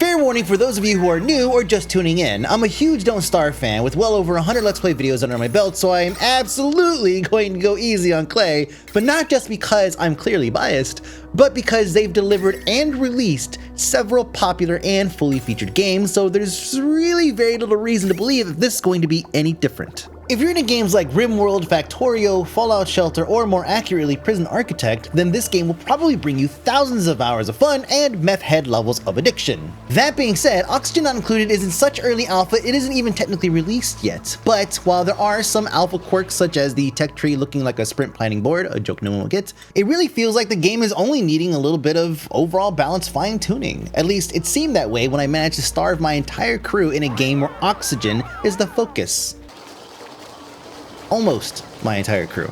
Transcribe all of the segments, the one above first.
Fair warning for those of you who are new or just tuning in, I'm a huge Don't Starve fan with well over 100 Let's Play videos under my belt, so I am absolutely going to go easy on Clay, but not just because I'm clearly biased, but because they've delivered and released several popular and fully featured games, so there's really very little reason to believe that this is going to be any different. If you're into games like RimWorld, Factorio, Fallout Shelter, or more accurately Prison Architect, then this game will probably bring you thousands of hours of fun and meth head levels of addiction. That being said, Oxygen Not Included is in such early alpha it isn't even technically released yet, but while there are some alpha quirks such as the tech tree looking like a sprint planning board, a joke no one will get, it really feels like the game is only needing a little bit of overall balance fine tuning. At least it seemed that way when I managed to starve my entire crew in a game where oxygen is the focus. Almost my entire crew.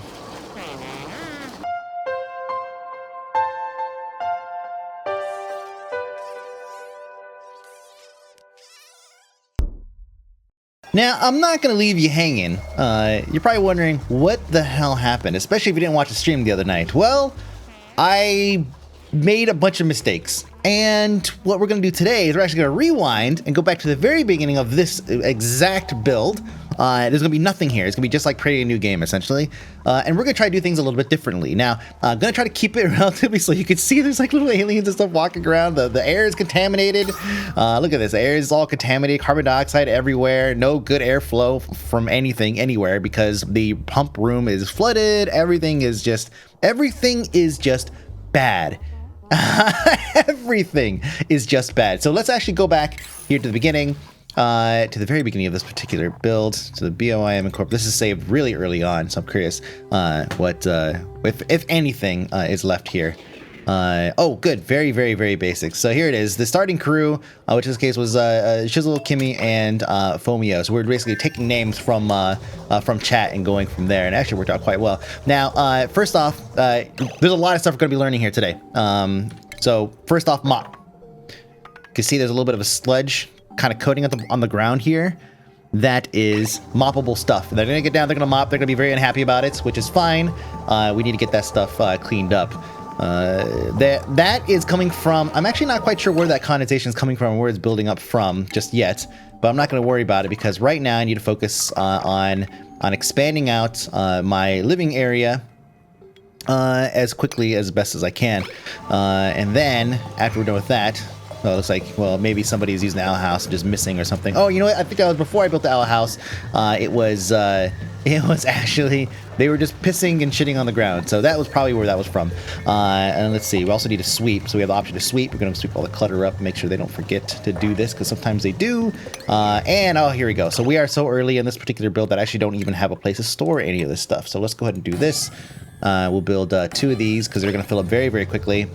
Now, I'm not going to leave you hanging. You're probably wondering what the hell happened, especially if you didn't watch the stream the other night. Well, I made a bunch of mistakes. And what we're going to do today is we're actually going to rewind and go back to the very beginning of this exact build. There's going to be nothing here. It's going to be just like creating a new game, essentially. And we're going to try to do things a little bit differently. Now, I'm going to try to keep it relatively slow. You can see there's like little aliens and stuff walking around. The air is contaminated. Look at this. The air is all contaminated. Carbon dioxide everywhere. No good airflow from anything, anywhere, because the pump room is flooded. Everything is just bad. Everything is just bad. So let's actually go back here to the beginning. To the very beginning of this particular build, to the BOIM and Corp. This is saved really early on, so I'm curious what, if anything, is left here. Oh, good. Very, very, very basic. So here it is. The starting crew, which in this case was Shizzle, Kimmy, and Fomio. So we're basically taking names from chat and going from there, and it actually worked out quite well. Now, first off, there's a lot of stuff we're going to be learning here today. So first off, mop. You can see there's a little bit of a sludge kind of coating on the ground here. That is moppable stuff. They're gonna get down, they're gonna mop, they're gonna be very unhappy about it, which is fine. We need to get that stuff cleaned up. That is coming from, I'm actually not quite sure where that condensation is coming from, where it's building up from just yet, but I'm not gonna worry about it because right now I need to focus on expanding out my living area as quickly as best as I can. And then after we're done with that, well, it looks like, well, maybe somebody's using the owl house and just missing or something. Oh, you know what? I think that was before I built the owl house. It was actually, they were just pissing and shitting on the ground. So that was probably where that was from. And let's see, we also need to sweep. So we have the option to sweep. We're going to sweep all the clutter up, make sure they don't forget to do this, because sometimes they do. And, oh, here we go. So we are so early in this particular build that I actually don't even have a place to store any of this stuff. So let's go ahead and do this. We'll build 2 of these, because they're going to fill up very, very quickly.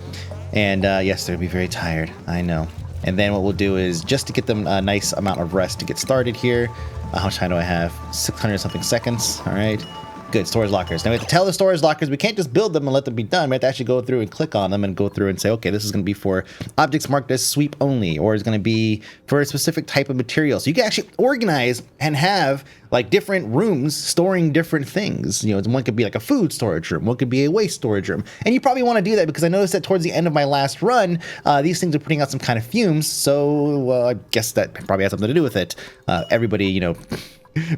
And yes, they're gonna be very tired, I know. And then what we'll do is, just to get them a nice amount of rest to get started here, how much time do I have? 600 something seconds, all right. Good, storage lockers. Now we have to tell the storage lockers, we can't just build them and let them be done. We have to actually go through and click on them and go through and say, okay, this is gonna be for objects marked as sweep only, or it's gonna be for a specific type of material. So you can actually organize and have like different rooms storing different things. You know, one could be like a food storage room, one could be a waste storage room. And you probably want to do that because I noticed that towards the end of my last run, these things are putting out some kind of fumes. So, well, I guess that probably has something to do with it. Everybody, you know,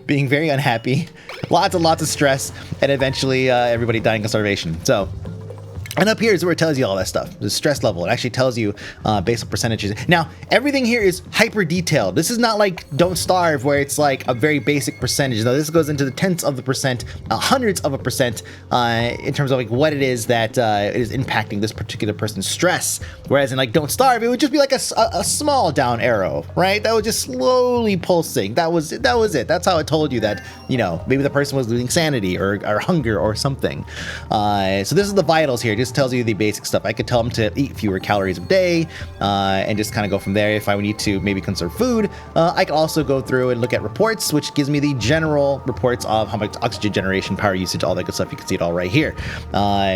being very unhappy, lots and lots of stress, and eventually everybody dying of starvation. So, and up here is where it tells you all that stuff. The stress level. It actually tells you based on percentages. Now, everything here is hyper detailed. This is not like Don't Starve, where it's like a very basic percentage. No, this goes into the tenths of the percent, hundreds of a percent, in terms of like what it is that is impacting this particular person's stress. Whereas in like Don't Starve, it would just be like a small down arrow, right? That was just slowly pulsing. That was it. That's how it told you that, you know, maybe the person was losing sanity or hunger or something. So this is the vitals here. Just tells you the basic stuff. I could tell them to eat fewer calories a day, and just kind of go from there. If I need to maybe conserve food, I can also go through and look at reports, which gives me the general reports of how much oxygen generation, power usage, all that good stuff. You can see it all right here.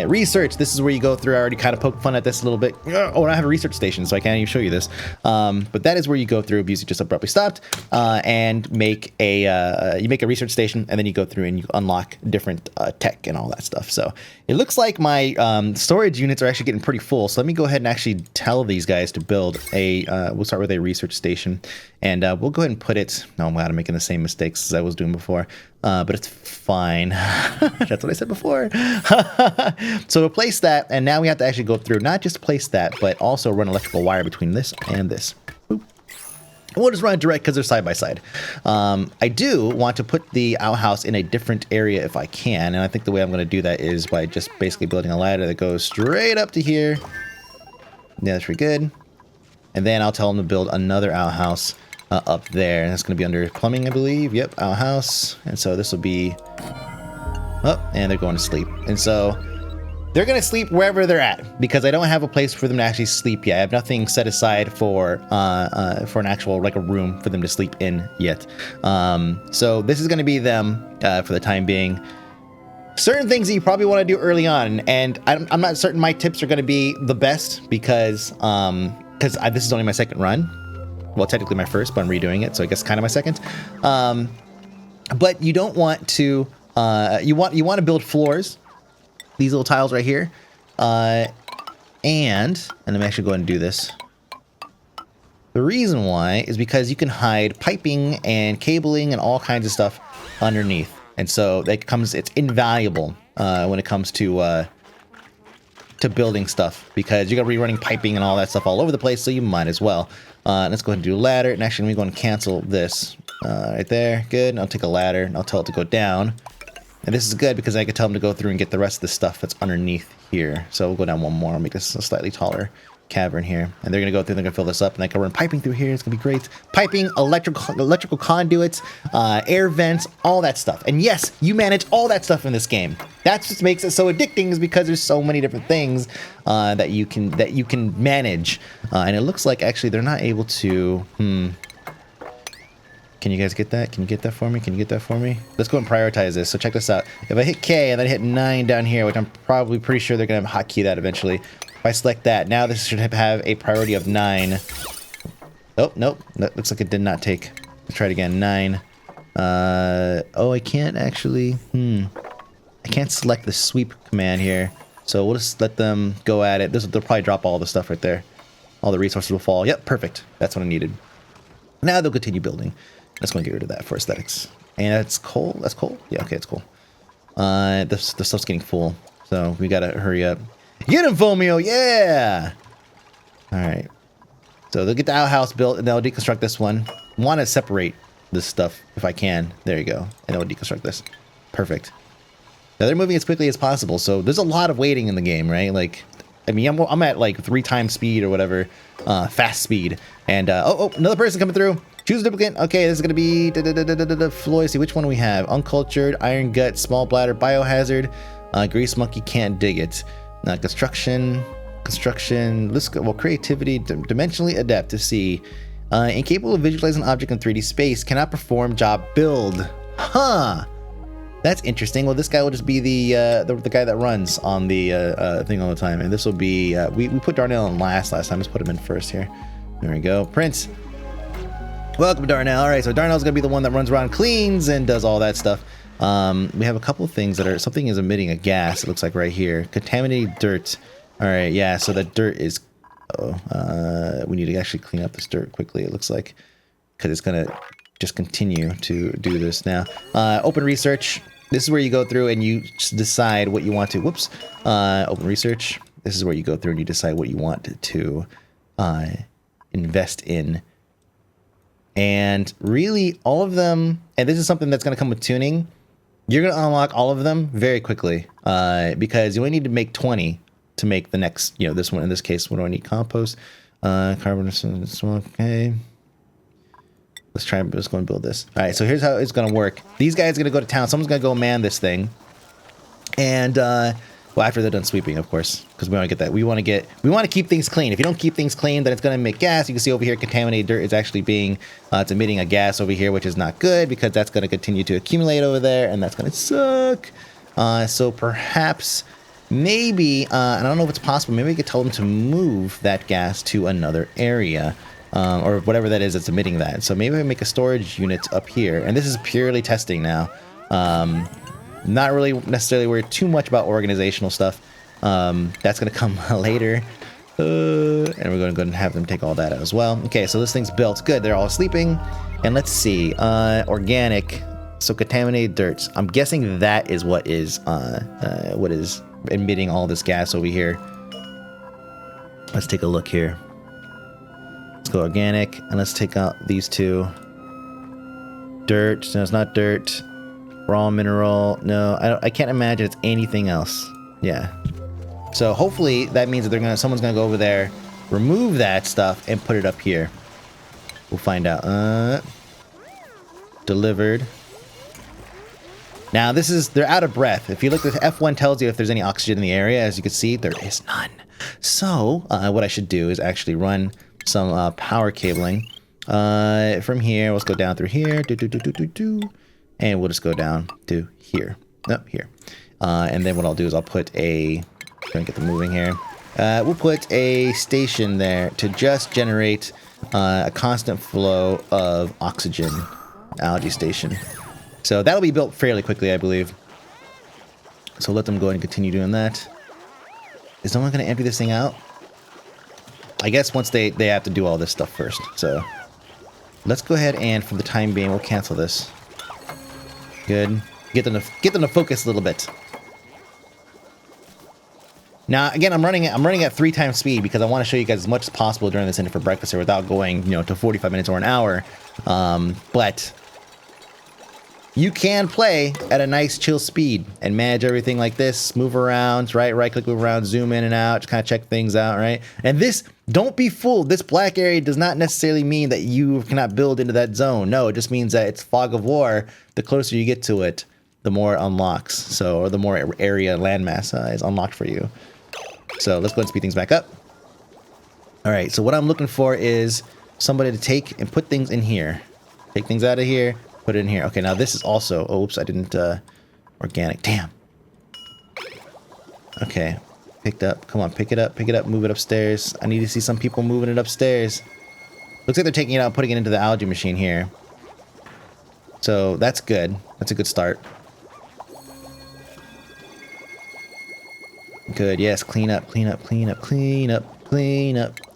Research, this is where you go through. I already kind of poked fun at this a little bit. Oh, and I have a research station, so I can't even show you this. But that is where you go through. Music just abruptly stopped, and make a research station, and then you go through and you unlock different tech and all that stuff. So it looks like my storage units are actually getting pretty full. So let me go ahead and actually tell these guys to build a, we'll start with a research station. And we'll go ahead and put it, no, I'm glad I'm making the same mistakes as I was doing before. But it's fine. That's what I said before. So we'll place that, and now we have to actually go through, not just place that, but also run electrical wire between this and this. We'll just run it direct because they're side by side. I do want to put the outhouse in a different area if I can, and I think the way I'm going to do that is by just basically building a ladder that goes straight up to here. Yeah, that's pretty good. And then I'll tell them to build another outhouse up there, and that's going to be under plumbing, I believe. Yep, outhouse. And so this will be... Oh, and they're going to sleep. And so... they're going to sleep wherever they're at because I don't have a place for them to actually sleep yet. I have nothing set aside for an actual, like a room for them to sleep in yet. So this is going to be them for the time being. Certain things that you probably want to do early on, and I'm not certain my tips are going to be the best because this is only my second run. Well, technically my first, but I'm redoing it, so I guess kind of my second. But you don't want to, you want to build floors. These little tiles right here, and let me actually go ahead and do this. The reason why is because you can hide piping and cabling and all kinds of stuff underneath, and so it's invaluable when it comes to building stuff because you're gonna be running piping and all that stuff all over the place, so you might as well. Let's go ahead and do a ladder, and actually let me go and cancel this right there. Good. And I'll take a ladder and I'll tell it to go down. And this is good because I can tell them to go through and get the rest of the stuff that's underneath here. So we'll go down one more. I'll make this a slightly taller cavern here. And they're going to go through, they're going to fill this up, and I can run piping through here. It's going to be great. Piping, electrical conduits, air vents, all that stuff. And yes, you manage all that stuff in this game. That's what makes it so addicting, is because there's so many different things that you can manage. And it looks like actually they're not able to... Can you guys get that? Can you get that for me? Can you get that for me? Let's go and prioritize this. So check this out. If I hit K and then I hit 9 down here, which I'm probably pretty sure they're going to hotkey that eventually. If I select that, now this should have a priority of 9. Oh, nope. That looks like it did not take. Let's try it again. 9. Oh, I can't actually. I can't select the sweep command here. So we'll just let them go at it. They'll probably drop all the stuff right there. All the resources will fall. Yep, perfect. That's what I needed. Now they'll continue building. Let's go and get rid of that for aesthetics. And it's coal. That's coal? Yeah, okay, it's cool. The stuff's getting full. So we gotta hurry up. Get him, Fomio! Yeah! Alright. So they'll get the outhouse built and they'll deconstruct this one. Want to separate this stuff if I can. There you go. And they'll deconstruct this. Perfect. Now they're moving as quickly as possible. So there's a lot of waiting in the game, right? Like, I mean, I'm at like 3 times speed or whatever. Fast speed. And, oh, another person coming through. Choose a duplicate. Okay, this is going to be Floyd. See which one we have. Uncultured, Iron Gut, Small Bladder, Biohazard, Grease Monkey, Can't Dig It. Construction. Let's go. Well, Creativity, Dimensionally Adept to see. Incapable of visualizing an object in 3D space. Cannot perform job build. Huh. That's interesting. Well, this guy will just be the guy that runs on the thing all the time. And this will be... we put Darnell in last time. Let's put him in first here. There we go. Prince. Welcome, Darnell. All right, so Darnell's going to be the one that runs around, cleans, and does all that stuff. We have a couple of things that are... Something is emitting a gas, it looks like right here. Contaminated dirt. All right, yeah, so the dirt is... we need to actually clean up this dirt quickly, it looks like. Because it's going to just continue to do this now. Open research. This is where you go through and you decide what you want to... Whoops. Open research. This is where you go through and you decide what you want to invest in. And really, all of them, and this is something that's going to come with tuning, you're going to unlock all of them very quickly because you only need to make 20 to make the next, this one. In this case, what do I need? Compost, carbon, okay. Let's go and build this. All right, so here's how it's going to work. These guys are going to go to town. Someone's going to go man this thing. And, well, after they're done sweeping, of course, because we want to get that. We want to keep things clean. If you don't keep things clean, then it's going to emit gas. You can see over here, contaminated dirt is actually being, it's emitting a gas over here, which is not good because that's going to continue to accumulate over there, and that's going to suck. So perhaps, maybe, and I don't know if it's possible, maybe we could tell them to move that gas to another area, or whatever that is that's emitting that. So maybe we make a storage unit up here, and this is purely testing now. Not really necessarily worried too much about organizational stuff. That's going to come later. And we're going to go and have them take all that out as well. Okay, so this thing's built. Good, they're all sleeping. And let's see. Organic. So contaminated dirt. I'm guessing that is what is emitting all this gas over here. Let's take a look here. Let's go organic, and let's take out these two. Dirt. No, it's not dirt. Raw mineral. No, I can't imagine it's anything else. Yeah. So hopefully that means that someone's gonna go over there, remove that stuff, and put it up here. We'll find out. Delivered. Now they're out of breath. If you look at F1 tells you if there's any oxygen in the area. As you can see, there is none. So what I should do is actually run some power cabling from here. Let's go down through here. And we'll just go down to here. Nope, here. And then what I'll do is I'll put trying to get them moving here. We'll put a station there to just generate a constant flow of oxygen. Algae station. So that'll be built fairly quickly, I believe. So let them go ahead and continue doing that. Is no one going to empty this thing out? I guess once they have to do all this stuff first. So let's go ahead and for the time being, we'll cancel this. Good. Get them to focus a little bit. Now, again, I'm running at 3 times speed because I want to show you guys as much as possible during this for breakfast here without going, to 45 minutes or an hour. But you can play at a nice chill speed and manage everything like this. Move around, right click, move around, zoom in and out, just kind of check things out, right? And this, don't be fooled. This black area does not necessarily mean that you cannot build into that zone. No, it just means that it's fog of war. The closer you get to it, the more it unlocks. So, or the more area landmass is unlocked for you. So let's go ahead and speed things back up. All right, so what I'm looking for is somebody to take and put things in here. Take things out of here, put it in here. Okay, now this is also, oops, I didn't, organic, damn. Okay, picked up, come on, pick it up, move it upstairs. I need to see some people moving it upstairs. Looks like they're taking it out and putting it into the algae machine here. So that's good, that's a good start. Good, yes, clean up,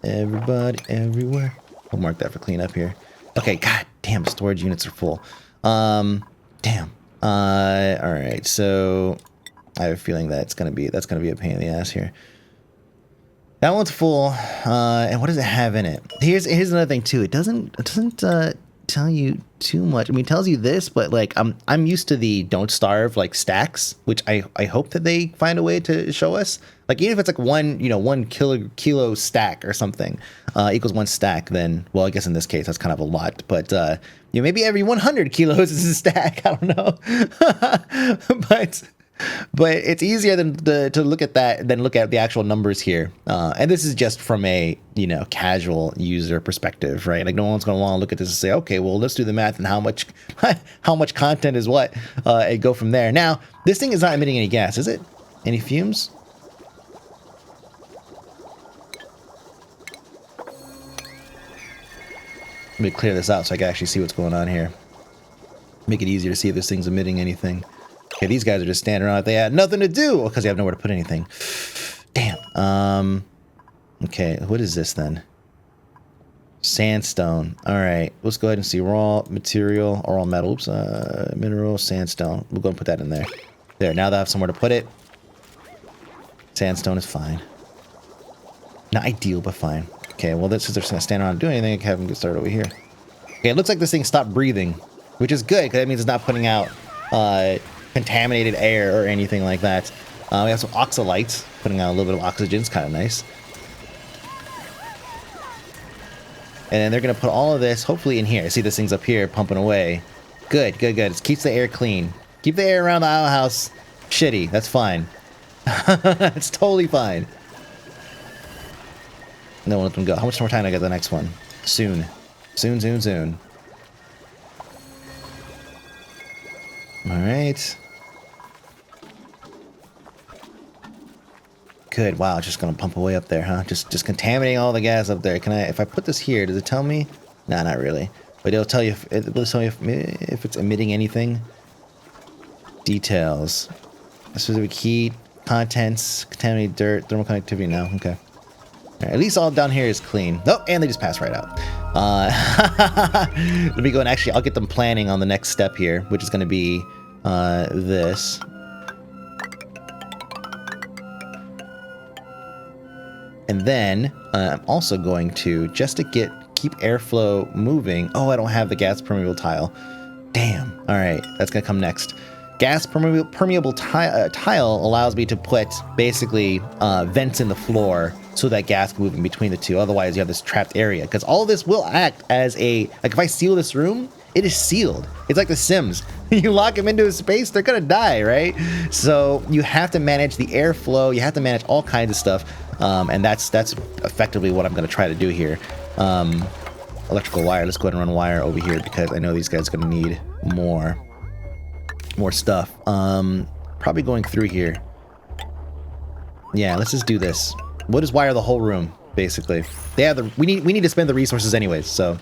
everybody, everywhere. We'll mark that for clean up here. Okay, god damn, storage units are full. Damn. Alright, so I have a feeling that's gonna be a pain in the ass here. That one's full, and what does it have in it? Here's another thing too. It doesn't tell you too much. I mean, it tells you this, but like I'm used to the don't starve like stacks, which I hope that they find a way to show us. Like even if it's like one kilo stack or something equals 1 stack, then well, I guess in this case that's kind of a lot. But maybe every 100 kilos is a stack. I don't know, but it's easier to look at that than look at the actual numbers here. And this is just from a casual user perspective, right? Like no one's going to want to look at this and say, okay, well let's do the math and how much content is what, and go from there. Now this thing is not emitting any gas, is it? Any fumes? Let me clear this out so I can actually see what's going on here. Make it easier to see if this thing's emitting anything. Okay, these guys are just standing around like they had nothing to do because they have nowhere to put anything. Damn. Okay, what is this then? Sandstone. All right, let's go ahead and see raw material or raw metal. Oops, mineral, sandstone. We'll go and put that in there. There, now they have somewhere to put it. Sandstone is fine. Not ideal, but fine. Okay, well, since they're just going to stand around and do anything, I can have them get started over here. Okay, it looks like this thing stopped breathing, which is good because that means it's not putting out contaminated air or anything like that. We have some oxalites putting out a little bit of oxygen. It's kind of nice. And then they're going to put all of this hopefully in here. See, this thing's up here pumping away. Good. It keeps the air clean. Keep the air around the house shitty. That's fine. It's totally fine. No, let them go. How much more time do I get the next one? Soon. Soon. Alright. Good. Wow, just gonna pump away up there, huh? Just contaminating all the gas up there. If I put this here, does it tell me? Nah, not really. But it'll tell you if it's emitting anything. Details. A specific heat. Contents, contaminated dirt, thermal conductivity. No, okay. All right, at least all down here is clean. Oh, and they just passed right out. Let me go and actually, I'll get them planning on the next step here, which is going to be this. And then I'm also going to, just to keep airflow moving. Oh, I don't have the gas permeable tile. Damn. All right, that's going to come next. Gas permeable tile allows me to put basically vents in the floor so that gas can move in between the two. Otherwise, you have this trapped area. Because all of this will act as a, like if I seal this room, it is sealed. It's like The Sims. You lock them into a space, they're going to die, right? So you have to manage the airflow. You have to manage all kinds of stuff. And that's effectively what I'm going to try to do here. Electrical wire. Let's go ahead and run wire over here because I know these guys are going to need more stuff. Probably going through here. Yeah, let's just do this. We'll just wire the whole room, basically. They have the. We need to spend the resources anyways. So,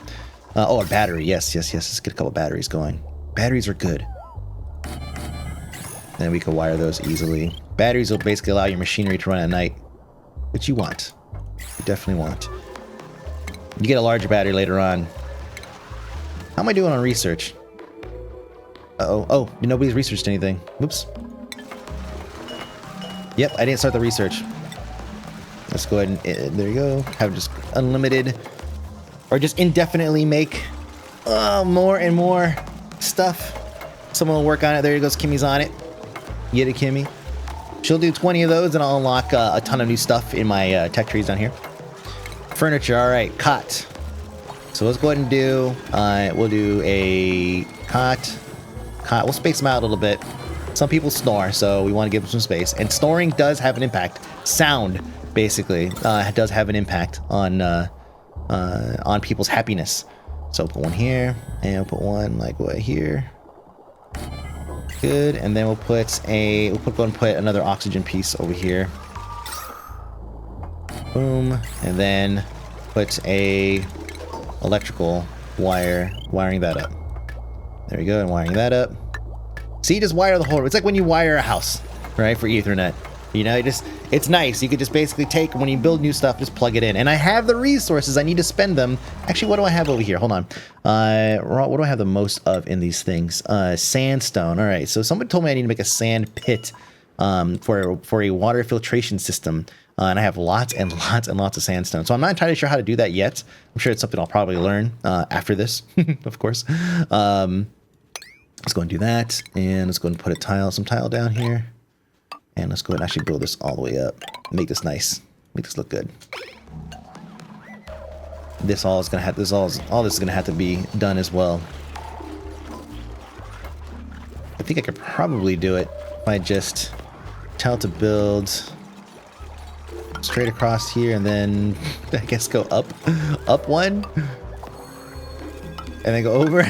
oh, a battery. Yes. Let's get a couple batteries going. Batteries are good. Then we can wire those easily. Batteries will basically allow your machinery to run at night, which you want. You definitely want. You get a larger battery later on. How am I doing on research? Oh, nobody's researched anything. Whoops. Yep, I didn't start the research. Let's go ahead and, there you go. Have just unlimited, or just indefinitely make more and more stuff. Someone will work on it. There goes Kimmy's on it. Get it, Kimmy. She'll do 20 of those and I'll unlock a ton of new stuff in my tech trees down here. Furniture, all right, cot. So let's go ahead and do, we'll do a cot. We'll space them out a little bit. Some people snore, so we want to give them some space. And snoring does have an impact. Sound, basically, does have an impact on people's happiness. So we'll put one here, and we'll put one like right here. Good, and then we'll put another oxygen piece over here. Boom, and then put a electrical wire, wiring that up. There we go, and wiring that up. See, just wire the whole. It's like when you wire a house, right, for Ethernet. You know, it's nice. You could just basically take, when you build new stuff, just plug it in. And I have the resources. I need to spend them. Actually, what do I have over here? Hold on. What do I have the most of in these things? Sandstone. All right. So somebody told me I need to make a sand pit for a water filtration system. And I have lots and lots and lots of sandstone. So I'm not entirely sure how to do that yet. I'm sure it's something I'll probably learn after this, of course. Let's go and do that. And let's go and put some tile down here. And let's go ahead and actually build this all the way up. Make this nice. Make this look good. All this is gonna have to be done as well. I think I could probably do it if I just tell it to build straight across here and then I guess go up one and then go over.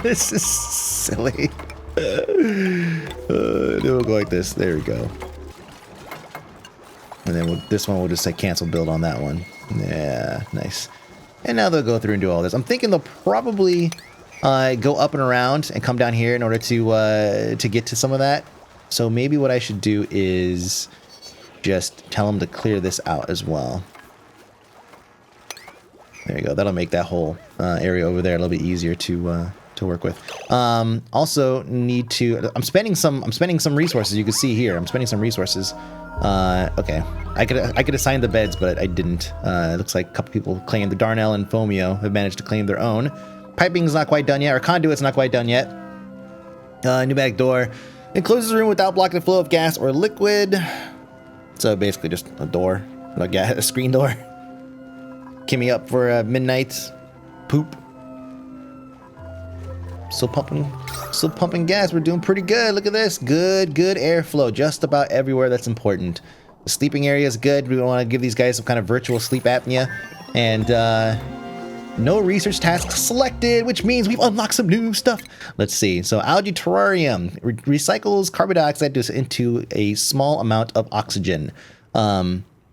This is silly. Then we'll go like this. There we go. And then this one we'll just say cancel build on that one. Yeah, nice. And now they'll go through and do all this. I'm thinking they'll probably go up and around and come down here in order to get to some of that. So maybe what I should do is just tell them to clear this out as well. There you go. That'll make that whole area over there a little bit easier to work with. Also need to. I'm spending some resources. You can see here. I'm spending some resources. Okay. I could assign the beds, but I didn't. It looks like a couple people claimed. The Darnell and Fomio have managed to claim their own. Piping's not quite done yet. Or conduit's not quite done yet. Pneumatic door. It closes the room without blocking the flow of gas or liquid. So basically just a door, like a screen door. Kimmy up for midnight poop. Still pumping gas. We're doing pretty good. Look at this. Good airflow just about everywhere. That's important. The sleeping area is good. We want to give these guys some kind of virtual sleep apnea. And no research tasks selected, which means we've unlocked some new stuff. Let's see. So algae terrarium recycles carbon dioxide into a small amount of oxygen.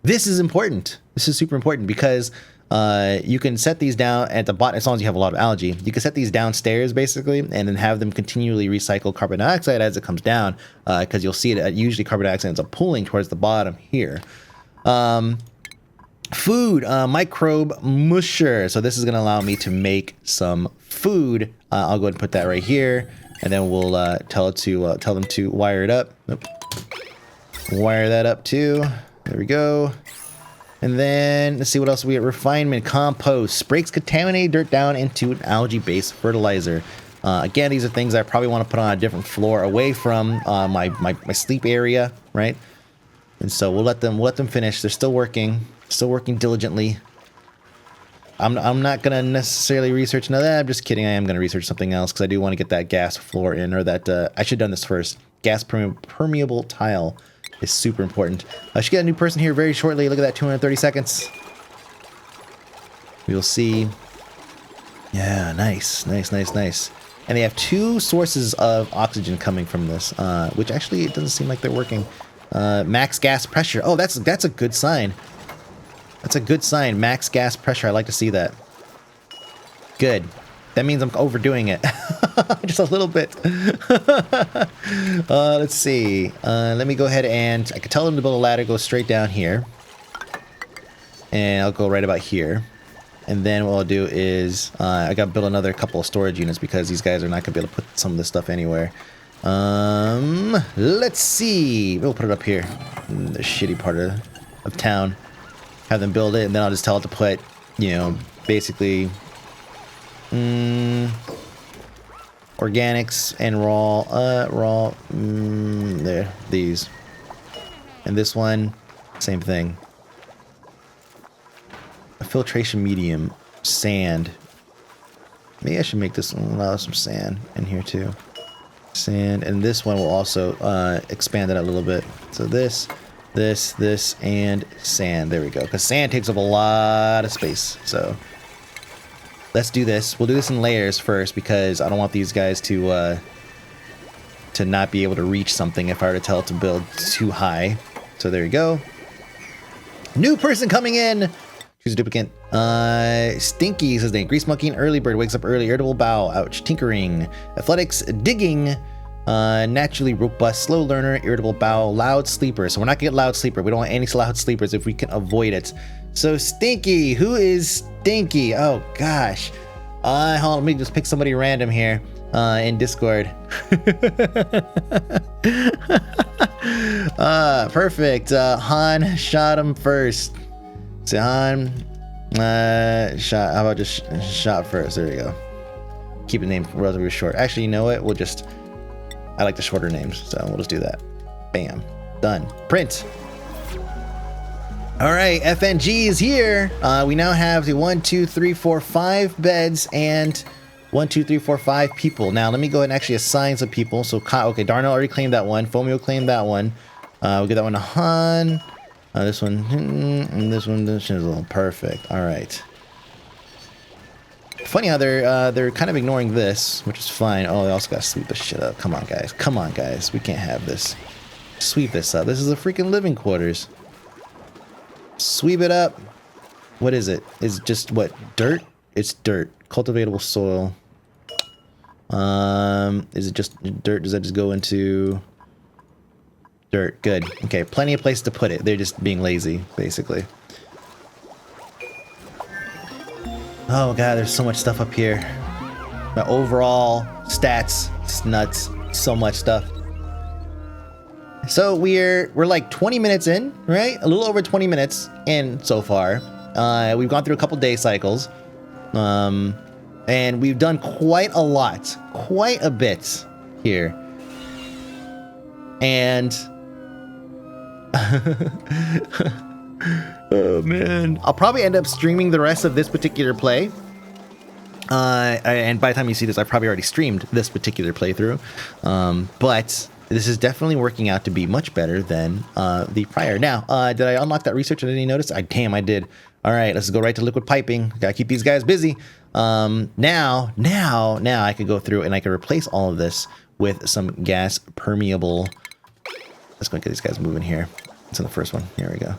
This is important. This is super important because you can set these down at the bottom, as long as you have a lot of algae. You can set these downstairs, basically, and then have them continually recycle carbon dioxide as it comes down, because you'll see that usually carbon dioxide ends up pulling towards the bottom here. Food, microbe musher. So this is going to allow me to make some food. I'll go ahead and put that right here, and then we'll tell them to wire it up. Oop. Wire that up too. There we go. And then let's see what else we get. Refinement, compost, breaks contaminated dirt down into an algae-based fertilizer. Again, these are things I probably want to put on a different floor away from my sleep area, right? And so we'll let them finish. They're still working diligently. I'm not gonna necessarily research none of that. I'm just kidding. I am gonna research something else because I do want to get that gas floor in, or that I should have done this first. Gas permeable tile is super important. I should get a new person here very shortly. Look at that, 230 seconds. We'll see. Yeah, nice. And they have 2 sources of oxygen coming from this, which actually it doesn't seem like they're working. Max gas pressure. Oh, that's a good sign. That's a good sign. Max gas pressure. I like to see that. Good. That means I'm overdoing it. Just a little bit. Let's see. Let me go ahead and... I could tell them to build a ladder, go straight down here. And I'll go right about here. And then what I'll do is... I gotta build another couple of storage units because these guys are not gonna be able to put some of this stuff anywhere. Let's see. We'll put it up here. In the shitty part of town. Have them build it, and then I'll just tell it to put, you know, basically... organics and raw, there, these. And this one, same thing. A filtration medium, sand. Maybe I should make this one allow some sand in here too. Sand, and this one will also expand it a little bit. So this, and sand. There we go. Because sand takes up a lot of space. So let's do this. We'll do this in layers first because I don't want these guys to not be able to reach something if I were to tell it to build too high. So there you go. New person coming in. Choose a duplicate. Stinky says they grease monkey and early bird wakes up early. Irritable bowel. Ouch. Tinkering. Athletics. Digging. Naturally robust, slow learner, irritable bowel, loud sleeper. So we're not gonna get loud sleeper. We don't want any loud sleepers if we can avoid it. So Stinky, who is Stinky? Oh gosh. Hold on, let me just pick somebody random here in Discord. Perfect. Han shot him first. So Han shot. How about just shot first? There we go. Keep the name relatively short. Actually, you know what? We'll just. I like the shorter names, so we'll just do that. Bam. Done. Print. All right, FNG is here. We now have the 1, 2, 3, 4, 5 beds and 1, 2, 3, 4, 5 people. Now, let me go ahead and actually assign some people. So, okay, Darnell already claimed that one. Fomio claimed that one. We'll get that one to Han. This one, and this one, this is all perfect. All right. Funny how they're kind of ignoring this, which is fine. Oh, they also got to sweep this shit up. Come on, guys. Come on, guys. We can't have this. Sweep this up. This is the freaking living quarters. Sweep it up. What is it? Is it just what? Dirt? It's dirt. Cultivatable soil. Is it just dirt? Does that just go into dirt? Good. Okay, plenty of place to put it. They're just being lazy, basically. Oh god, there's so much stuff up here. My overall stats, it's nuts. So much stuff. So we're like 20 minutes in, right? A little over 20 minutes in so far. We've gone through a couple day cycles. And we've done quite a lot. Quite a bit here. And oh man, I'll probably end up streaming the rest of this particular play. And by the time you see this, I've probably already streamed this particular playthrough. But this is definitely working out to be much better than the prior. Now, did I unlock that research? Did any notice? Damn, I did. All right, let's go right to liquid piping. Gotta keep these guys busy. Now I can go through and I can replace all of this with some gas permeable. Let's go get these guys moving here. It's in the first one. Here we go.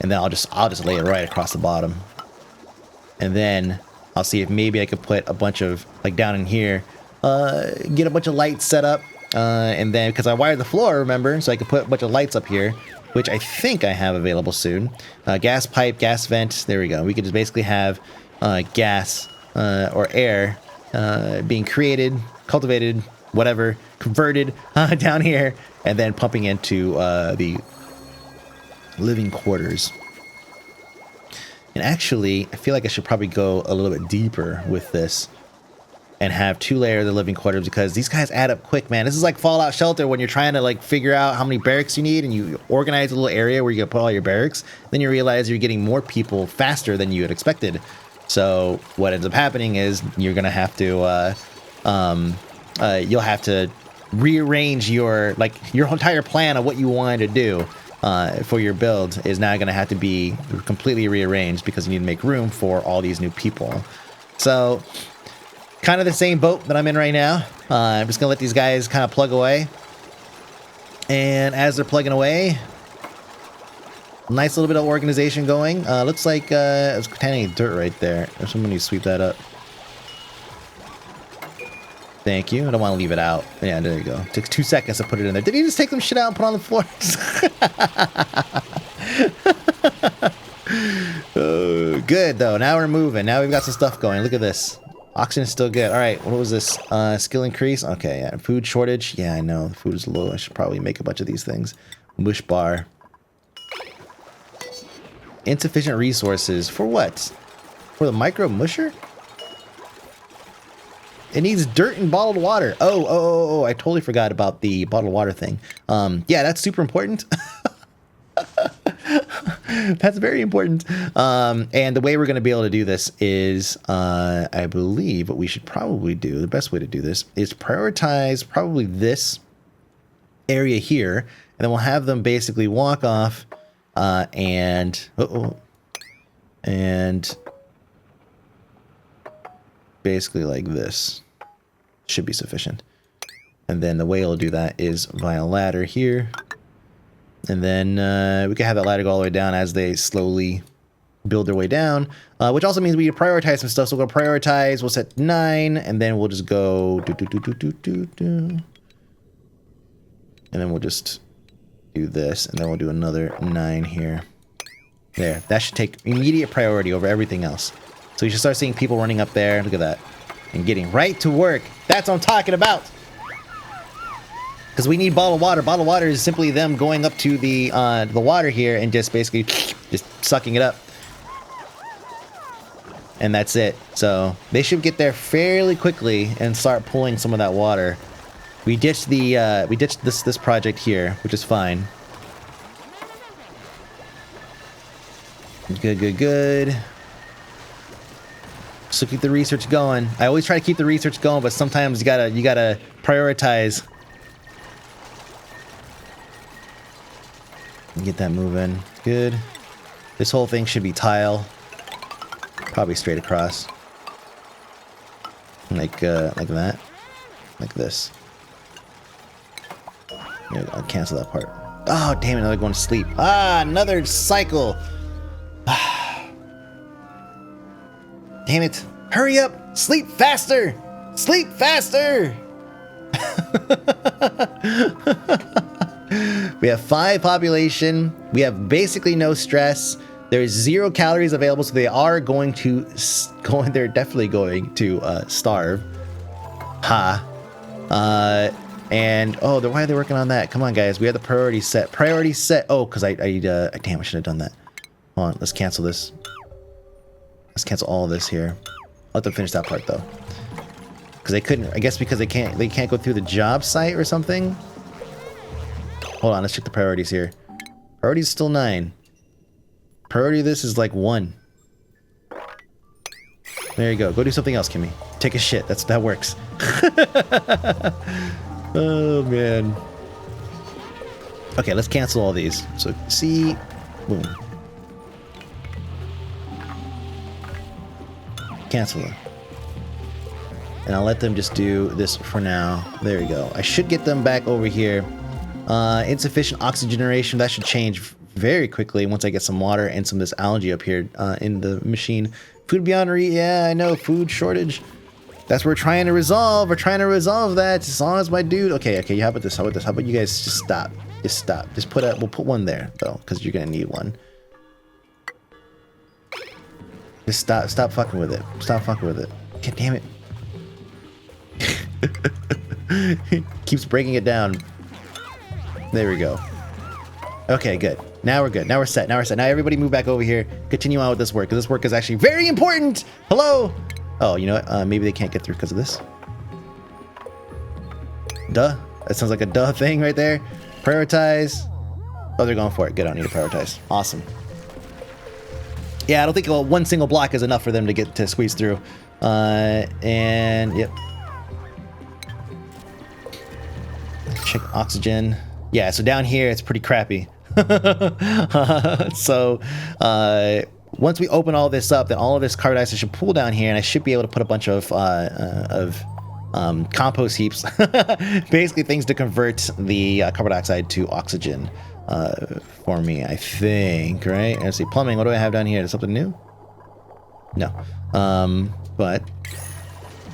And then I'll just lay it right across the bottom. And then I'll see if maybe I could put a bunch of, like down in here, get a bunch of lights set up. And then, because I wired the floor, remember, so I could put a bunch of lights up here, which I think I have available soon. Gas pipe, gas vent, there we go. We could just basically have gas or air being created, cultivated, whatever, converted down here, and then pumping into the living quarters. And actually, I feel like I should probably go a little bit deeper with this and have 2 layers of living quarters, because these guys add up quick, man. This is like Fallout Shelter when you're trying to like figure out how many barracks you need, and you organize a little area where you can put all your barracks. Then you realize you're getting more people faster than you had expected. So what ends up happening is you're gonna have to you'll have to rearrange your entire plan of what you wanted to do for your build is now gonna have to be completely rearranged, because you need to make room for all these new people. So kind of the same boat that I'm in right now. I'm just gonna let these guys kind of plug away, and as they're plugging away, nice little bit of organization going. Looks like it's containing dirt right there. Someone needs to sweep that up. Thank you. I don't want to leave it out. Yeah, there you go. It took 2 seconds to put it in there. Did he just take some shit out and put on the floor? Oh, good though. Now we're moving. Now we've got some stuff going. Look at this. Oxygen is still good. All right. What was this? Skill increase. Okay. Yeah. Food shortage. Yeah, I know. The food is low. I should probably make a bunch of these things. Mush bar. Insufficient resources. For what? For the micro musher? It needs dirt and bottled water. Oh, I totally forgot about the bottled water thing. Yeah, that's super important. That's very important. And the way we're going to be able to do this is, I believe what we should probably do, the best way to do this is prioritize probably this area here, and then we'll have them basically walk off and basically like this should be sufficient. And then the way we'll do that is via ladder here. And then we can have that ladder go all the way down as they slowly build their way down, which also means we need to prioritize some stuff. So we're going to prioritize, we'll set 9, and then we'll just go and then we'll just do this, and then we'll do another 9 here. There, that should take immediate priority over everything else. So you should start seeing people running up there. Look at that. And getting right to work. That's what I'm talking about. Because we need bottled water. Bottled water is simply them going up to the water here and just basically just sucking it up. And that's it. So they should get there fairly quickly and start pulling some of that water. We ditched this project here, which is fine. Good. So keep the research going. I always try to keep the research going, but sometimes you gotta prioritize. Get that moving. Good. This whole thing should be tile. Probably straight across. Like that. Like this. Yeah, I'll cancel that part. Oh, damn it, now they're going to sleep. Ah, another cycle. Damn it. Hurry up. Sleep faster. Sleep faster. We have 5 population. We have basically no stress. There's 0 calories available, so they are going to they're definitely going to starve. And why are they working on that? Come on, guys. We have the priority set. Priority set. Oh, because damn, I should have done that. Hold on, let's cancel this. Let's cancel all of this here. I'll let them finish that part though. Because they couldn't, I guess because they can't go through the job site or something. Hold on, let's check the priorities here. Priority is still 9. Priority of this is like 1. There you go. Go do something else, Kimmy. Take a shit. That works. Oh man. Okay, let's cancel all these. So C, boom. Cancel them. And I'll let them just do this for now. There you go. I should get them back over here. Insufficient oxygen generation. That should change very quickly once I get some water and some of this algae up here in the machine. Food beyond yeah, I know, food shortage. That's what we're trying to resolve. We're trying to resolve that. As long as my dude. Okay, how about this? How about this? How about you guys just stop? Just stop. Just put we'll put one there though, because you're gonna need one. Just stop fucking with it. Stop fucking with it. God damn it. Keeps breaking it down. There we go. Okay, good. Now we're good. Now we're set. Now everybody move back over here. Continue on with this work, because this work is actually very important. Hello. Oh, you know what? Maybe they can't get through because of this. Duh. That sounds like a duh thing right there. Prioritize. Oh, they're going for it. Good. I don't need to prioritize. Awesome. Yeah, I don't think one single block is enough for them to squeeze through. And yep. Check oxygen. Yeah, so down here it's pretty crappy. So once we open all this up, then all of this carbon dioxide should pool down here, and I should be able to put a bunch of compost heaps, basically things to convert the carbon dioxide to oxygen for me, I think, right? Let's see, plumbing, what do I have down here? Is something new? No. But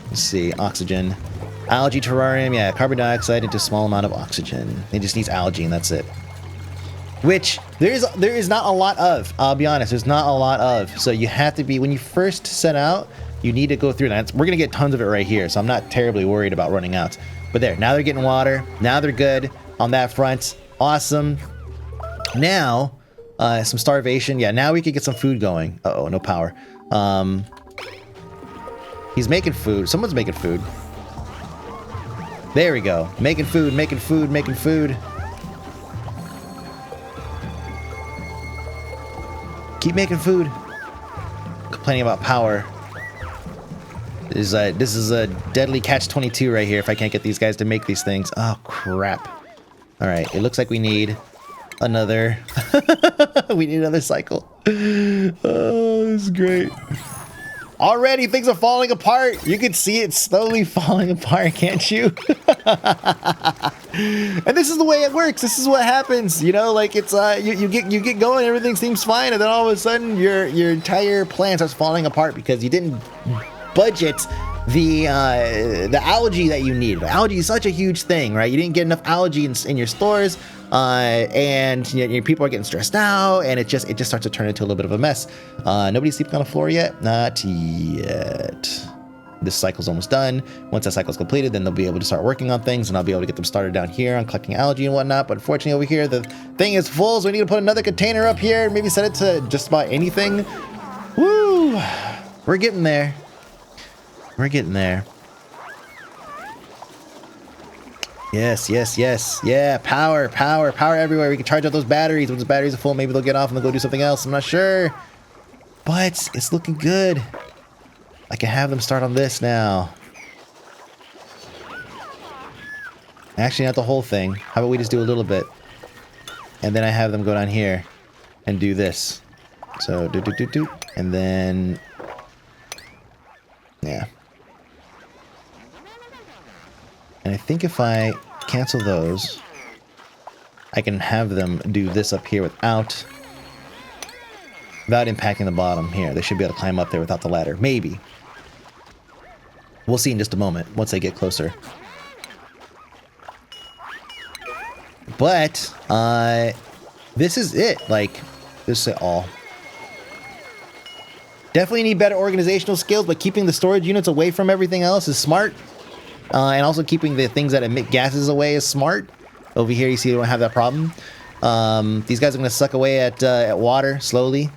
let's see, oxygen. Algae terrarium, yeah, carbon dioxide into a small amount of oxygen. It just needs algae and that's it. Which there is not a lot of, I'll be honest, there's not a lot of. So you have to be, when you first set out, you need to go through that. We're gonna get tons of it right here, so I'm not terribly worried about running out. But there, now they're getting water, now they're good on that front. Awesome. Now, some starvation. Yeah, now we can get some food going. Uh-oh, no power. He's making food. Someone's making food. There we go. Making food, making food, making food. Keep making food. Complaining about power. This is a deadly catch-22 right here if I can't get these guys to make these things. Oh, crap. All right, it looks like we need another... we need another cycle. Oh, this is great. Already, things are falling apart. You can see it slowly falling apart, can't you? And this is the way it works. This is what happens. You know, like it's you get going, everything seems fine, and then all of a sudden your entire plan starts falling apart because you didn't budget the algae that you need. Algae is such a huge thing, right? You didn't get enough algae in your stores, and you know, people are getting stressed out, and it just starts to turn into a little bit of a mess. Nobody's sleeping on the floor yet? Not yet. This cycle's almost done. Once that cycle's completed, then they'll be able to start working on things, and I'll be able to get them started down here on collecting algae and whatnot. But unfortunately over here, the thing is full, so we need to put another container up here and maybe set it to just about anything. Woo! We're getting there. We're getting there. Yes, yes, yes. Yeah, power, power, power everywhere. We can charge up those batteries. When those batteries are full, maybe they'll get off and they'll go do something else. I'm not sure. But it's looking good. I can have them start on this now. Actually, not the whole thing. How about we just do a little bit? And then I have them go down here and do this. So, do. And then... yeah. And I think if I cancel those, I can have them do this up here without impacting the bottom here. They should be able to climb up there without the ladder. Maybe. We'll see in just a moment once they get closer. But, this is it. Like, this is all. Definitely need better organizational skills, but keeping the storage units away from everything else is smart. And also keeping the things that emit gases away is smart. Over here, you see they don't have that problem. These guys are going to suck away at water slowly,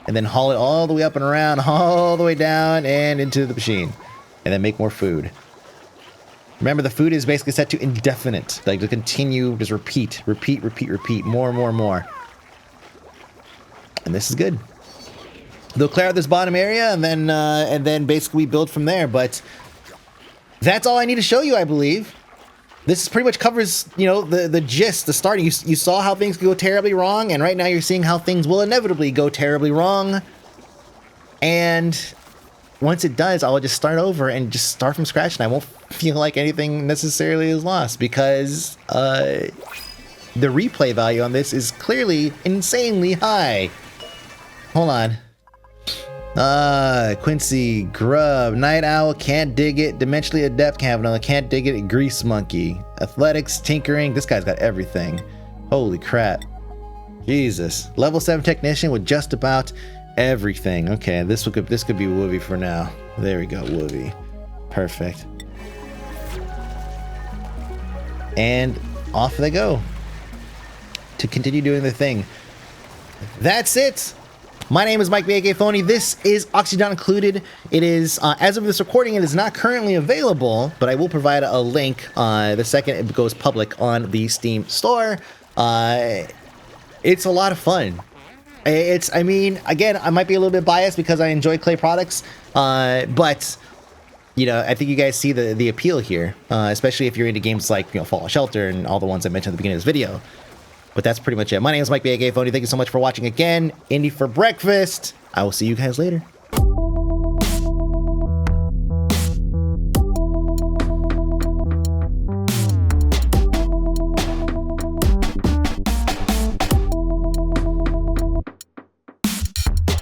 and then haul it all the way up and around, all the way down and into the machine, and then make more food. Remember, the food is basically set to indefinite, like to continue, just repeat, more and more and more. And this is good. They'll clear out this bottom area, and then basically build from there. But that's all I need to show you, I believe. This pretty much covers, you know, the gist, the starting. You saw how things could go terribly wrong, and right now you're seeing how things will inevitably go terribly wrong. And once it does, I'll just start over and just start from scratch, and I won't feel like anything necessarily is lost, because the replay value on this is clearly insanely high. Hold on. Quincy, Grub, Night Owl, Can't Dig It, Dimensionally Adept, Cavanaugh, Can't Dig It, Grease Monkey, Athletics, Tinkering. This guy's got everything. Holy crap. Jesus. Level 7 Technician with just about everything. Okay, this could be Woovie for now. There we go, Woovie. Perfect. And off they go to continue doing their thing. That's it. My name is Mike the AK Phony. This is Oxydon Included. It is, as of this recording, it is not currently available, but I will provide a link the second it goes public on the Steam store. It's a lot of fun. I mean, again, I might be a little bit biased because I enjoy clay products, but you know, I think you guys see the appeal here, especially if you're into games like, you know, Fallout Shelter and all the ones I mentioned at the beginning of this video. But that's pretty much it. My name is Mike the AK Phony. Thank you so much for watching again. Indie for breakfast. I will see you guys later.